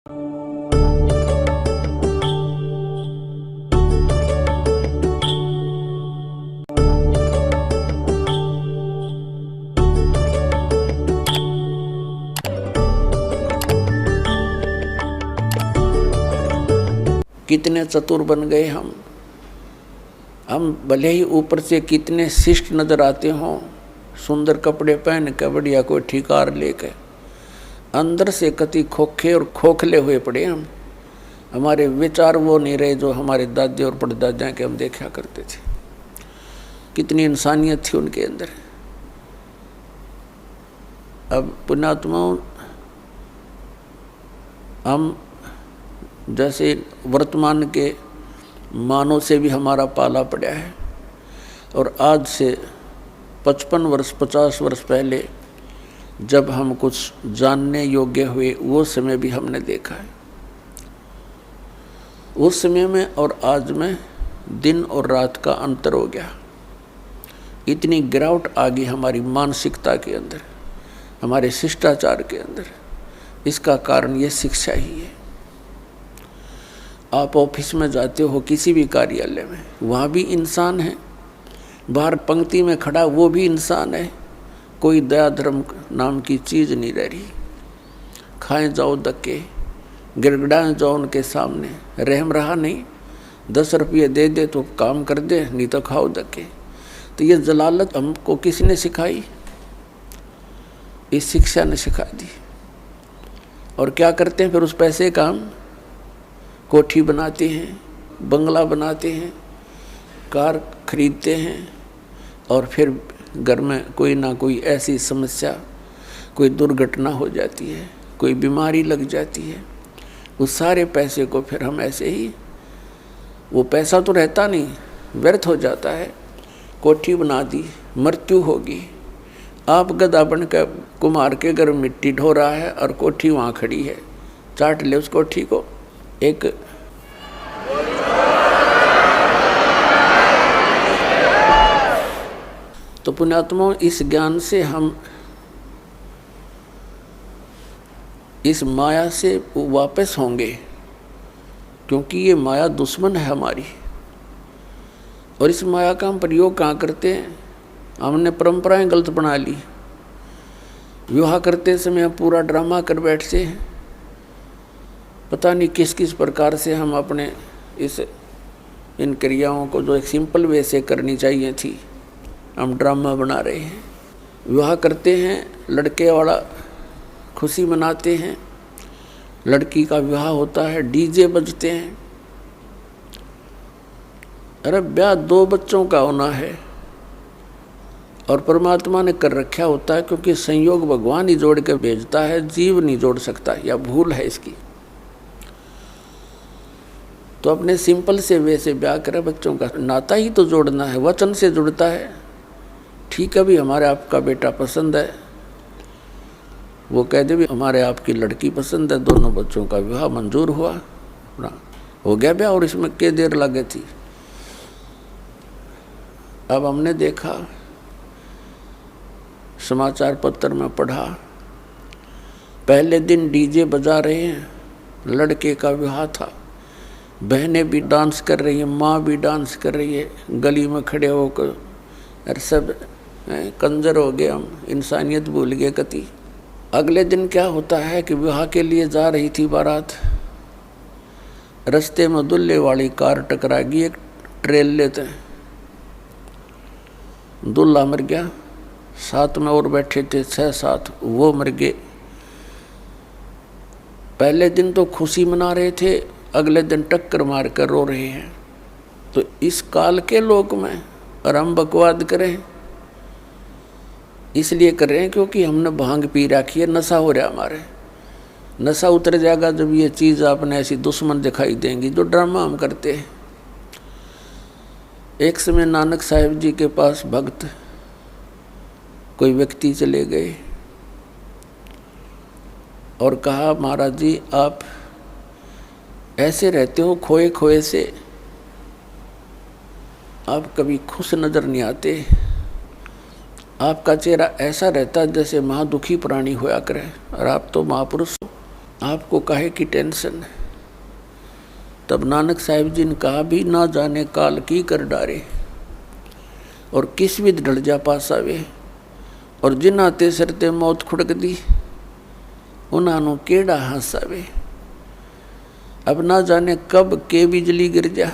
कितने चतुर बन गए हम भले ही ऊपर से कितने शिष्ट नजर आते हों, सुंदर कपड़े पहन के बढ़िया कोई ठिकार लेके, अंदर से कति खोखे और खोखले हुए पड़े हम। हमारे विचार वो नहीं रहे जो हमारे दादे और परदादा के हम देखा करते थे। कितनी इंसानियत थी उनके अंदर। अब पुण्यात्मा, हम जैसे वर्तमान के मानव से भी हमारा पाला पड़ा है, और आज से 55 वर्ष 50 वर्ष पहले जब हम कुछ जानने योग्य हुए, वो समय भी हमने देखा है। उस समय में और आज में दिन और रात का अंतर हो गया। इतनी गिरावट आ गई हमारी मानसिकता के अंदर, हमारे शिष्टाचार के अंदर। इसका कारण ये शिक्षा ही है। आप ऑफिस में जाते हो, किसी भी कार्यालय में, वहाँ भी इंसान है। बाहर पंक्ति में खड़ा वो भी इंसान है। कोई दया धर्म नाम की चीज़ नहीं रह रही। खाएं जाओ धक्के, गिड़गिड़ाएं जाओ उनके सामने, रहम रहा नहीं। 10 रुपये दे दे तो काम कर दे, नहीं तो खाओ धक्के। तो ये जलालत हमको किसने सिखाई? इस शिक्षा ने सिखा दी। और क्या करते हैं फिर उस पैसे का? हम कोठी बनाते हैं, बंगला बनाते हैं, कार खरीदते हैं, और फिर घर में कोई ना कोई ऐसी समस्या, कोई दुर्घटना हो जाती है, कोई बीमारी लग जाती है। उस सारे पैसे को फिर हम ऐसे ही, वो पैसा तो रहता नहीं, व्यर्थ हो जाता है। कोठी बना दी, मृत्यु होगी। आप गधा बन कर कुम्हार के घर मिट्टी ढो रहा है और कोठी वहाँ खड़ी है, चाट ले उस कोठी को। एक तो पुण्यात्माओं, इस ज्ञान से हम इस माया से वापस होंगे, क्योंकि ये माया दुश्मन है हमारी। और इस माया का हम प्रयोग कहाँ करते हैं? हमने परंपराएं गलत बना ली। विवाह करते समय हम पूरा ड्रामा कर बैठते हैं। पता नहीं किस किस प्रकार से हम अपने इन क्रियाओं को जो एक सिंपल वे से करनी चाहिए थी, हम ड्रामा बना रहे हैं। विवाह करते हैं, लड़के वाला खुशी मनाते हैं, लड़की का विवाह होता है, डीजे बजते हैं। अरे ब्याह 2 बच्चों का होना है, और परमात्मा ने कर रखा होता है, क्योंकि संयोग भगवान ही जोड़ के भेजता है, जीव नहीं जोड़ सकता, या भूल है इसकी। तो अपने सिंपल से वे से ब्याह करे। बच्चों का नाता ही तो जोड़ना है, वचन से जुड़ता है। ठीक है भी, हमारे आपका बेटा पसंद है, वो कह दे भी हमारे आपकी लड़की पसंद है, दोनों बच्चों का विवाह मंजूर हुआ, हो गया ब्याह। और इसमें क्या देर लगे थी? अब हमने देखा, समाचार पत्र में पढ़ा, पहले दिन डीजे बजा रहे हैं, लड़के का विवाह था, बहनें भी डांस कर रही हैं, माँ भी डांस कर रही है, गली में खड़े होकर। अरे सब कंजर हो गए हम, इंसानियत भूल गए कति। अगले दिन क्या होता है कि विवाह के लिए जा रही थी बारात, रास्ते में दूल्हे वाली कार टकरा गई एक ट्रेल लेते हैं, दूल्हा मर गया, साथ में और बैठे थे 6-7, वो मर गए। पहले दिन तो खुशी मना रहे थे, अगले दिन टक्कर मार कर रो रहे हैं। तो इस काल के लोक में और हम बकवाद करें, इसलिए कर रहे हैं क्योंकि हमने भांग पी रखी है, नशा हो रहा है हमारे। नशा उतर जाएगा जब ये चीज़ आपने ऐसी दुश्मन दिखाई देंगी जो ड्रामा हम करते हैं। एक समय नानक साहिब जी के पास भक्त कोई व्यक्ति चले गए और कहा, महाराज जी आप ऐसे रहते हो खोए खोए से, आप कभी खुश नज़र नहीं आते, आपका चेहरा ऐसा रहता है जैसे महादुखी प्राणी होया करे, और आप तो महापुरुष हो। आपको काहे की टेंशन। तब नानक साहिब जी ने कहा भी ना जाने काल की कर डारे, और किस विध ढल जा पासावे, और जिन्ना ते सिर ते मौत खुड़क दी उन्होंने केड़ा हंसावे। अब ना जाने कब के बिजली गिर जा,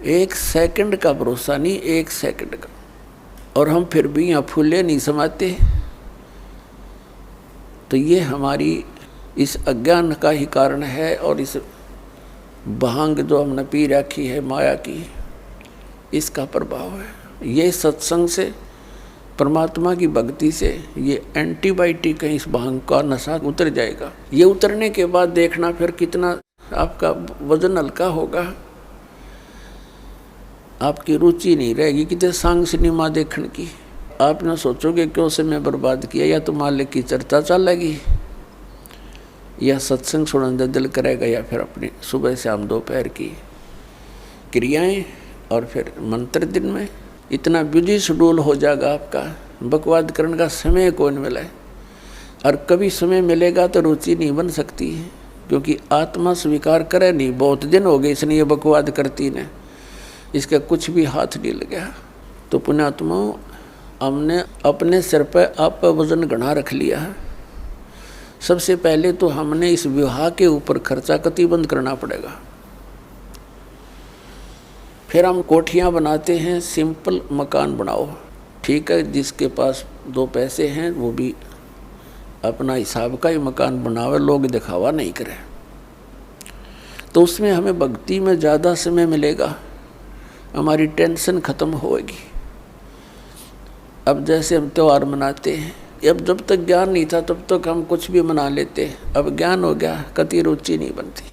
एक सेकंड का भरोसा नहीं, एक सेकंड का। और हम फिर भी यहाँ फूले नहीं समाते। तो ये हमारी इस अज्ञान का ही कारण है, और इस भांग जो हमने पी रखी है माया की, इसका प्रभाव है। ये सत्संग से, परमात्मा की भक्ति से ये एंटीबायोटिक है, इस भांग का नशा उतर जाएगा। ये उतरने के बाद देखना फिर कितना आपका वजन हल्का होगा, आपकी रुचि नहीं रहेगी कितने सांग सिनेमा देखने की। आप ना सोचोगे क्यों समय बर्बाद किया, या तो मालिक की चर्चा चलेगी, या सत्संग सुनने दिल करेगा, या फिर अपनी सुबह शाम दोपहर की क्रियाएं, और फिर मंत्र दिन में इतना बिजी शेड्यूल हो जाएगा आपका, बकवाद करने का समय कौन मिले। और कभी समय मिलेगा तो रुचि नहीं बन सकती है, क्योंकि आत्मा स्वीकार करे नहीं। बहुत दिन हो गए इसने ये बकवाद करती ने, इसका कुछ भी हाथ नहीं लगा। तो पुण्यात्माओं, हमने अपने सिर पर आप वजन घना रख लिया है। सबसे पहले तो हमने इस विवाह के ऊपर खर्चा कति बंद करना पड़ेगा। फिर हम कोठियाँ बनाते हैं, सिंपल मकान बनाओ, ठीक है। जिसके पास 2 पैसे हैं वो भी अपना हिसाब का ही मकान बनावे, लोग दिखावा नहीं करें। तो उसमें हमें भक्ति में ज़्यादा समय मिलेगा, हमारी टेंशन खत्म होगी। अब जैसे हम त्यौहार मनाते हैं, अब जब तक ज्ञान नहीं था तब तक हम कुछ भी मना लेते, अब ज्ञान हो गया कति रुचि नहीं बनती।